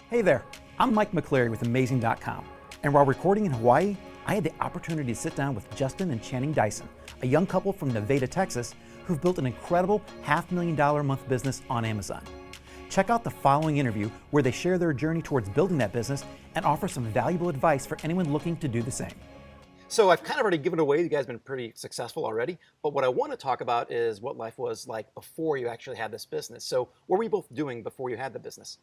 Hey there, I'm Mike McCleary with Amazing.com, and while recording in Hawaii, I had the opportunity to sit down with Justin and Channing Dyson, a young couple from Nevada, Texas, who've built an incredible $500,000 a month business on Amazon. Check out the following interview where they share their journey towards building that business and offer some valuable advice for anyone looking to do the same. So I've kind of already given it away. You guys have been pretty successful already. But what I want to talk about is what life was like before you actually had this business. So what were you both doing before you had the business?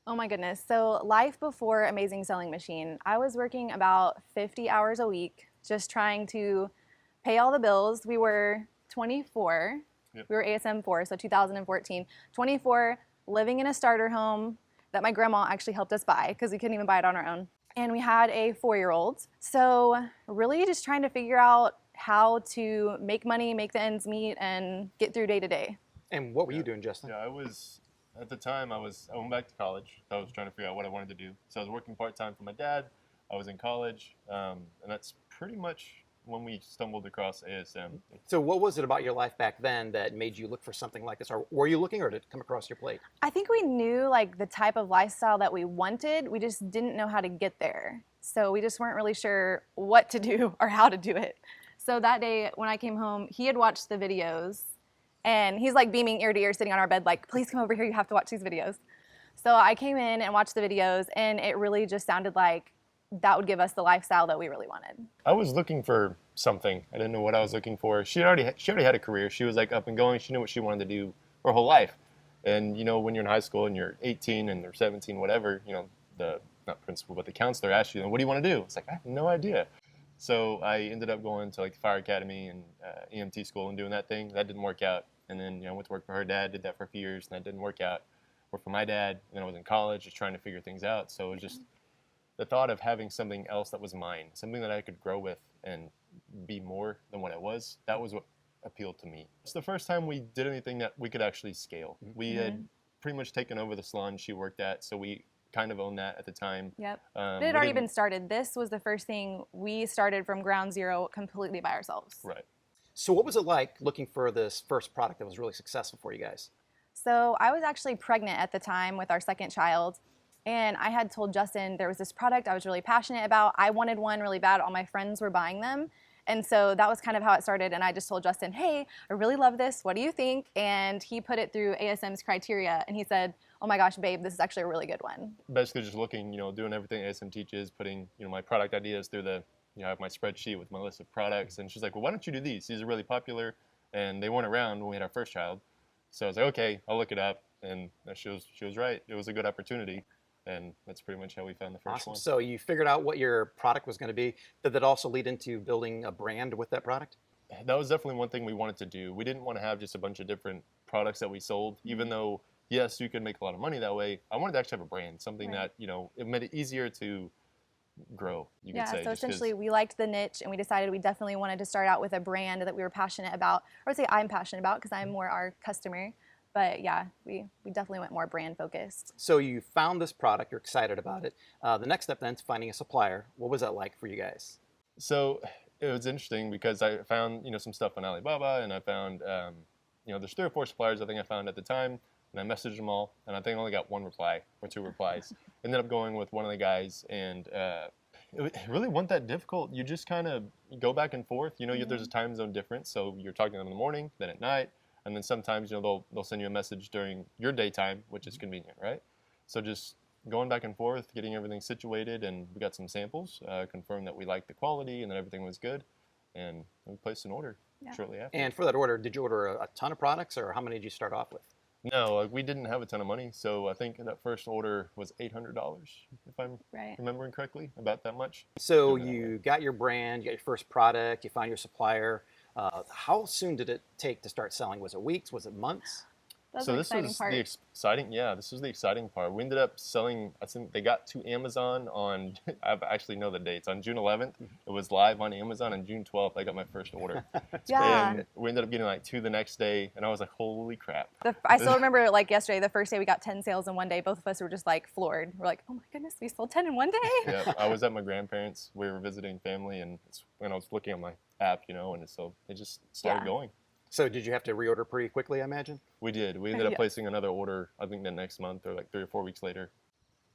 Oh my goodness. So life before Amazing Selling Machine, I was working about 50 hours a week, just trying to pay all the bills. We were 24. Yep. We were ASM 4, so 2014. 24, living in a starter home that my grandma actually helped us buy because we couldn't even buy it on our own. And we had a 4-year-old. So really just trying to figure out how to make money, make the ends meet, and get through day to day. And what were you doing, Justin? Yeah, at the time, I went back to college. I was trying to figure out what I wanted to do. So I was working part-time for my dad. I was in college. And that's pretty much when we stumbled across ASM. So what was it about your life back then that made you look for something like this? Or were you looking, or did it come across your plate? I think we knew like the type of lifestyle that we wanted. We just didn't know how to get there. So we just weren't really sure what to do or how to do it. So that day when I came home, he had watched the videos. And he's like beaming ear to ear sitting on our bed like, please come over here, you have to watch these videos. So I came in and watched the videos, and it really just sounded like that would give us the lifestyle that we really wanted. I was looking for something. I didn't know what I was looking for. She already had a career. She was like up and going. She knew what she wanted to do her whole life. And you know, when you're in high school and you're 18 and they're 17, whatever, you know, the not principal but the counselor asks you, what do you want to do? It's like, I have no idea. So I ended up going to like the fire academy and EMT school and doing that thing. That didn't work out. And then, you know, I went to work for her dad, did that for a few years, and that didn't work out. Worked for my dad, and then I was in college just trying to figure things out. So it was just the thought of having something else that was mine, something that I could grow with and be more than what I was, that was what appealed to me. It's the first time we did anything that we could actually scale. We had pretty much taken over the salon she worked at, so we kind of owned that at the time. Yep. It had already been started. This was the first thing we started from ground zero completely by ourselves. Right. So what was it like looking for this first product that was really successful for you guys? So I was actually pregnant at the time with our second child, and I had told Justin there was this product I was really passionate about. I wanted one really bad. All my friends were buying them. And so that was kind of how it started. And I just told Justin, hey, I really love this. What do you think? And he put it through ASM's criteria, and he said, oh my gosh, babe, this is actually a really good one. Basically just looking, you know, doing everything ASM teaches, putting, you know, my product ideas through the, you know, I have my spreadsheet with my list of products, and she's like, well, why don't you do these? These are really popular, and they weren't around when we had our first child. So I was like, okay, I'll look it up, and she was right. It was a good opportunity, and that's pretty much how we found the first one. So you figured out what your product was going to be. Did that also lead into building a brand with that product? That was definitely one thing we wanted to do. We didn't want to have just a bunch of different products that we sold, even though, yes, you could make a lot of money that way. I wanted to actually have a brand, something that, you know, it made it easier to grow, you could say. Yeah, so essentially we liked the niche, and we decided we definitely wanted to start out with a brand that we were passionate about. I would say I'm passionate about because I'm more our customer. But yeah, we definitely went more brand focused. So you found this product, you're excited about it. The next step then is finding a supplier. What was that like for you guys? So it was interesting because I found, you know, some stuff on Alibaba, and I found, you know, there's 3 or 4 suppliers I think I found at the time. And I messaged them all, and I think I only got 1 reply or 2 replies. Ended up going with one of the guys, and it really wasn't that difficult. You just kind of go back and forth. You know, there's a time zone difference, so you're talking to them in the morning, then at night, and then sometimes, you know, they'll send you a message during your daytime, which is convenient, right? So just going back and forth, getting everything situated, and we got some samples, confirmed that we liked the quality and that everything was good, and we placed an order shortly after. And for that order, did you order a ton of products, or how many did you start off with? No, we didn't have a ton of money, so I think that first order was $800, if I'm remembering correctly, about that much. So you got your brand, you got your first product, you found your supplier. How soon did it take to start selling? Was it weeks? Was it months? That's so the this exciting was part. the exciting, this was the exciting part. We ended up selling, I think they got to Amazon on, I actually know the dates, on June 11th. It was live on Amazon, and June 12th, I got my first order. And we ended up getting like 2 the next day, and I was like, holy crap. I still remember like yesterday, the first day we got 10 sales in one day. Both of us were just like floored. We're like, oh my goodness, we sold 10 in one day? Yeah, I was at my grandparents'. We were visiting family, and when I was looking at my app, you know, and so it just started going. So did you have to reorder pretty quickly, I imagine? We did. We ended up placing another order, I think the next month or like 3 or 4 weeks later.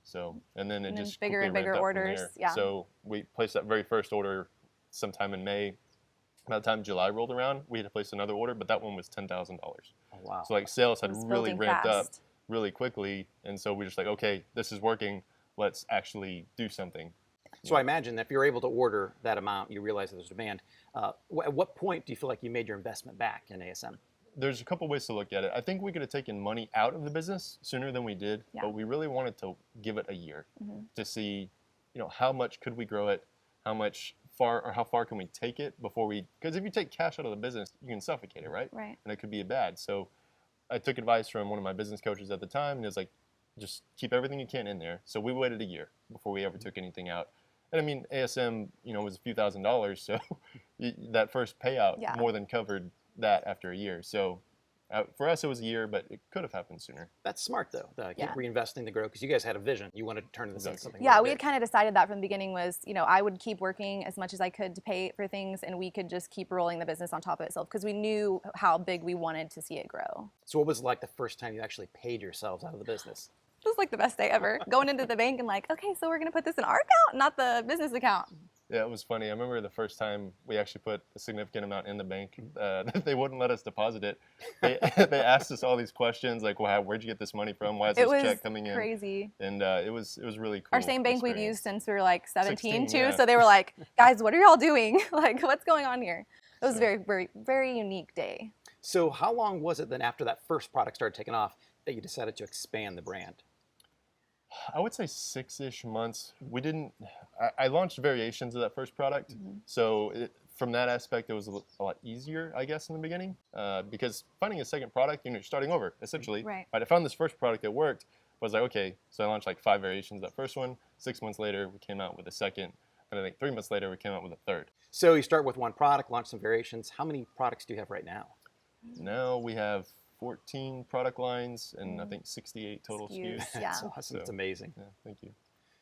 So, and then it And then just bigger quickly and bigger ramped up from orders, there. yeah. So we placed that very first order sometime in May. By the time July rolled around, we had to place another order, but that one was $10,000. Oh, wow. So like sales It had was really building ramped up fast. really quickly, and so we just like, okay, this is working. Let's actually do something. So I imagine that if you're able to order that amount, you realize that there's demand. At what point do you feel like you made your investment back in ASM? There's a couple ways to look at it. I think we could have taken money out of the business sooner than we did, Yeah. but we really wanted to give it a year Mm-hmm. to see, how much could we grow it, how far can we take it before because if you take cash out of the business, you can suffocate it, right? Right. And it could be bad. So I took advice from one of my business coaches at the time, and he was like, just keep everything you can in there. So we waited a year before we ever took anything out. And I mean, ASM, was a few $1,000s, so that first payout Yeah. more than covered that after a year. So for us, it was a year, but it could have happened sooner. That's smart, though. Keep Yeah. reinvesting to grow because you guys had a vision. You wanted to turn this into something. Yeah, really we had big. kind of decided that from the beginning was, I would keep working as much as I could to pay for things, and we could just keep rolling the business on top of itself because we knew how big we wanted to see it grow. So what was it like the first time you actually paid yourselves out of the business? It was like the best day ever. Going into the bank and like, okay, so we're going to put this in our account, not the business account. Yeah, it was funny. I remember the first time we actually put a significant amount in the bank, they wouldn't let us deposit it. They asked us all these questions like, well, where'd you get this money from? Why is It this was check coming in? crazy. And it was really cool. Our same bank we've experience. used since we were like 17 too. yeah. So they were like, guys, what are y'all doing? Like, what's going on here? It was a very, very, very unique day. So how long was it then after that first product started taking off that you decided to expand the brand? I would say 6-ish months. I launched variations of that first product. So from that aspect, it was a lot easier, I guess, in the beginning. Because finding a second product, you're starting over, essentially. Right. But I found this first product that worked. I was like, okay, so I launched like 5 variations of that first one. 6 months later, we came out with a second. And I think 3 months later, we came out with a third. So you start with one product, launch some variations. How many products do you have right now? Now we have 14 product lines and I think 68 total SKUs. SKUs. Yeah. That's awesome. It's amazing. Yeah, thank you.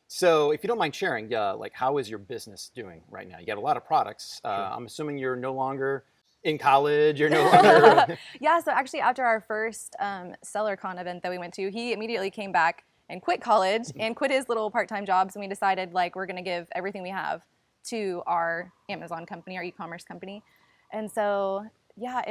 So if you don't mind sharing, like how is your business doing right now? You got a lot of products. I'm assuming you're no longer in college. You're no longer. Yeah, so actually after our first SellerCon event that we went to, he immediately came back and quit college and quit his little part-time jobs, and we decided like we're going to give everything we have to our Amazon company, our e-commerce company. And so, yeah,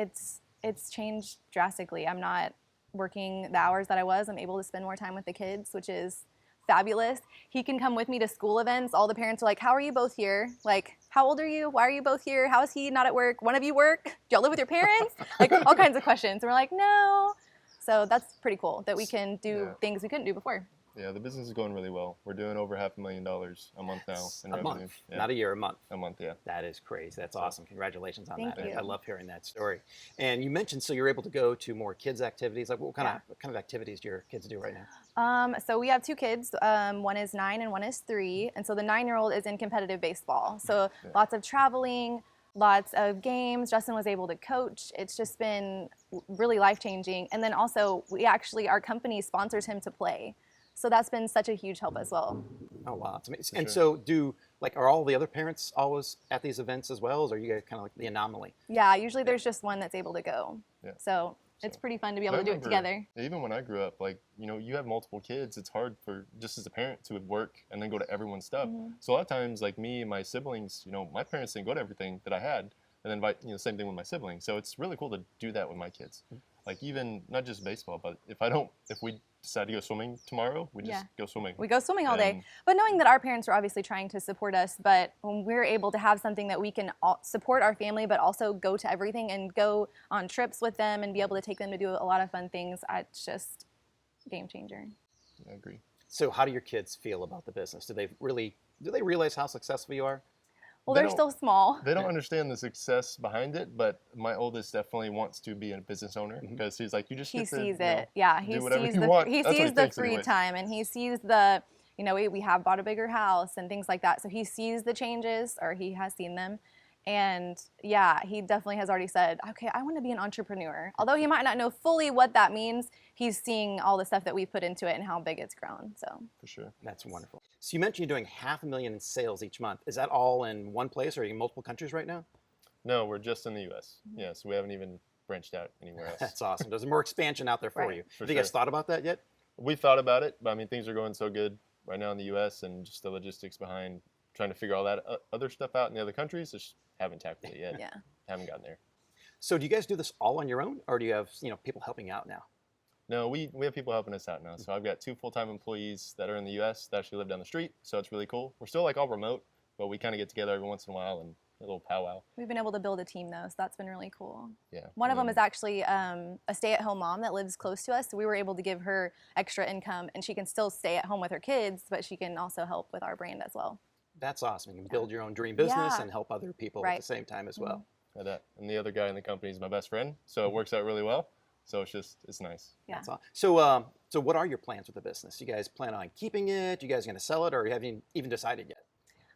it's changed drastically. I'm not working the hours that I was. I'm able to spend more time with the kids, which is fabulous. He can come with me to school events. All the parents are like, how are you both here? Like, how old are you? Why are you both here? How is he not at work? One of you work? Do y'all live with your parents? Like all kinds of questions. And we're like, no. So that's pretty cool that we can do things we couldn't do before. Yeah, the business is going really well. We're doing over $500,000 a month now in A revenue. month, Yeah. not a year, a month. A month, yeah. That is crazy. That's awesome. Congratulations on Thank that. you. I love hearing that story. And you mentioned so you're able to go to more kids activities. Like what kind of activities do your kids do right now? So we have 2 kids. One is 9 and one is 3. And so the 9-year-old is in competitive baseball. So lots of traveling, lots of games. Justin was able to coach. It's just been really life-changing. And then also our company sponsors him to play. So that's been such a huge help as well. Oh wow, it's amazing. And so are all the other parents always at these events as well, or are you guys kind of like the anomaly? Yeah, usually there's just one that's able to go. Yeah. So it's pretty fun to be able to do it together. Even when I grew up, like, you have multiple kids, it's hard for just as a parent to work and then go to everyone's stuff. So a lot of times, like me and my siblings, my parents didn't go to everything that I had, and then same thing with my siblings. So it's really cool to do that with my kids. Like even not just baseball, but if we decide to go swimming tomorrow, we just go swimming. We go swimming all day. But knowing that our parents were obviously trying to support us, but when we're able to have something that we can support our family, but also go to everything and go on trips with them and be able to take them to do a lot of fun things, it's just a game changer. I agree. So how do your kids feel about the business? Do they realize how successful you are? Well, they're still small. They don't understand the success behind it, but my oldest definitely wants to be a business owner because he's like, you just He get to, sees it. Yeah, he do whatever sees you want. he That's what sees he the thinks free anyways. time, and he sees the, we have bought a bigger house and things like that. So he sees the changes, or he has seen them. And yeah, he definitely has already said, okay, I want to be an entrepreneur. Although he might not know fully what that means, he's seeing all the stuff that we've put into it and how big it's grown. So For sure. That's wonderful. So you mentioned you're doing $500,000 in sales each month. Is that all in one place, or are you in multiple countries right now? No, we're just in the U.S. Yeah, so we haven't even branched out anywhere else. That's awesome. There's more expansion out there for Right. you. For Have you guys sure. thought about that yet? We thought about it, but I mean, things are going so good. right now in the U.S. and just the logistics behind trying to figure all that other stuff out in the other countries. Just haven't tackled it yet. Yeah. Haven't gotten there. So do you guys do this all on your own, or do you have people helping out now? No, we have people helping us out now. So I've got 2 full-time employees that are in the U.S. that actually live down the street. So it's really cool. We're still like all remote, but we kind of get together every once in a while and a little powwow. We've been able to build a team though, so that's been really cool. Yeah. One of them is actually a stay-at-home mom that lives close to us, so we were able to give her extra income, and she can still stay at home with her kids, but she can also help with our brand as well. That's awesome. You can build your own dream business Yeah. and help other people Right. at the same time as well. That. And the other guy in the company is my best friend, so it works out really well. So it's nice. Yeah. That's awesome. So what are your plans with the business? You guys plan on keeping it? You guys going to sell it, or have you even decided yet?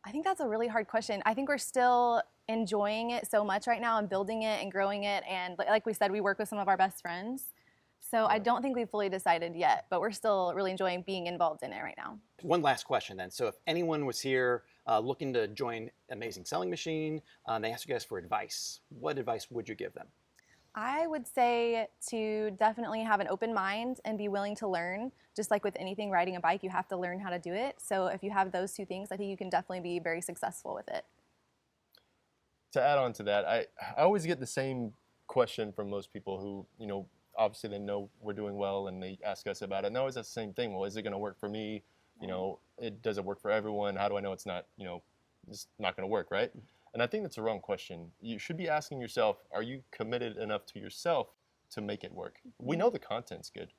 I think that's a really hard question. I think we're still enjoying it so much right now and building it and growing it. And like we said, we work with some of our best friends. So I don't think we've fully decided yet, but we're still really enjoying being involved in it right now. One last question then. So if anyone was here looking to join Amazing Selling Machine, they asked you guys for advice, what advice would you give them? I would say to definitely have an open mind and be willing to learn. Just like with anything, riding a bike, you have to learn how to do it. So if you have those 2 things, I think you can definitely be very successful with it. To add on to that, I always get the same question from most people who, obviously they know we're doing well and they ask us about it. And they always ask the same thing. Well, is it going to work for me? Does it work for everyone? How do I know it's not, it's not going to work, right? And I think that's a wrong question. You should be asking yourself, are you committed enough to yourself to make it work? We know the content's good.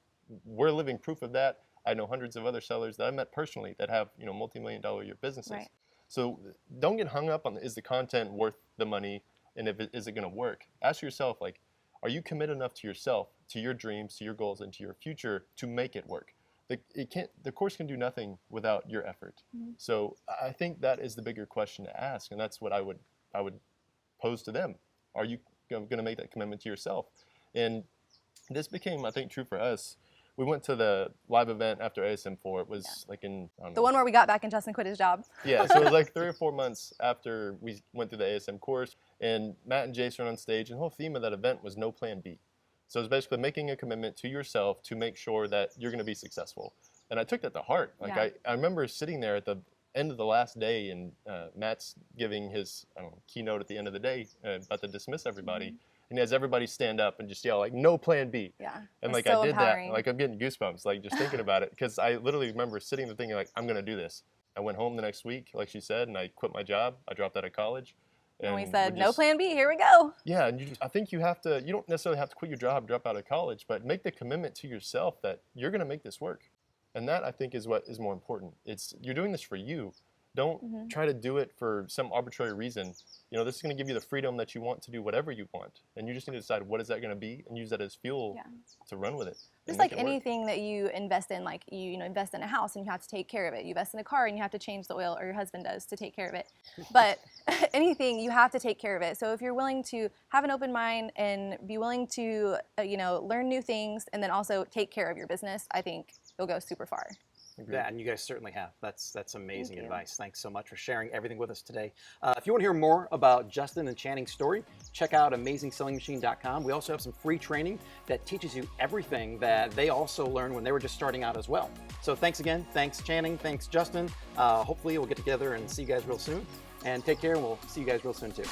We're living proof of that. I know hundreds of other sellers that I met personally that have, multi-million-dollar a year businesses. Right. So don't get hung up on, is the content worth the money, and is it going to work? Ask yourself, are you committed enough to yourself, to your dreams, to your goals, and to your future to make it work? The course can do nothing without your effort. Mm-hmm. So I think that is the bigger question to ask, and that's what I would pose to them. Are you going to make that commitment to yourself? And this became, I think, true for us. We went to the live event after ASM4. It was like in, I don't know. The one where we got back and Justin quit his job. Yeah, so it was like 3 or 4 months after we went through the ASM course, and Matt and Jason were on stage, and the whole theme of that event was no plan B. So it's basically making a commitment to yourself to make sure that you're going to be successful. And I took that to heart. I remember sitting there at the end of the last day, and Matt's giving his keynote at the end of the day, about to dismiss everybody. Mm-hmm. And he has everybody stand up and just yell, no plan B. Yeah. And so I did empowering. that. I'm getting goosebumps, just thinking about it. Because I literally remember sitting there thinking, I'm going to do this. I went home the next week, like she said, and I quit my job. I dropped out of college. And we said, no plan B, here we go. Yeah, and I think you don't necessarily have to quit your job, drop out of college, but make the commitment to yourself that you're going to make this work. And that, I think, is what is more important. You're doing this for you. Don't try to do it for some arbitrary reason. This is going to give you the freedom that you want to do whatever you want. And you just need to decide what is that going to be and use that as fuel to run with it. Just like anything that you invest in, like you invest in a house and you have to take care of it. You invest in a car and you have to change the oil, or your husband does, to take care of it. But anything, you have to take care of it. So if you're willing to have an open mind and be willing to, learn new things and then also take care of your business, I think you'll go super far. Yeah, and you guys certainly have. That's amazing advice. Thanks so much for sharing everything with us today. If you want to hear more about Justin and Channing's story, check out AmazingSellingMachine.com. We also have some free training that teaches you everything that they also learned when they were just starting out as well. So thanks again. Thanks, Channing. Thanks, Justin. Hopefully we'll get together and see you guys real soon. And take care, and we'll see you guys real soon too.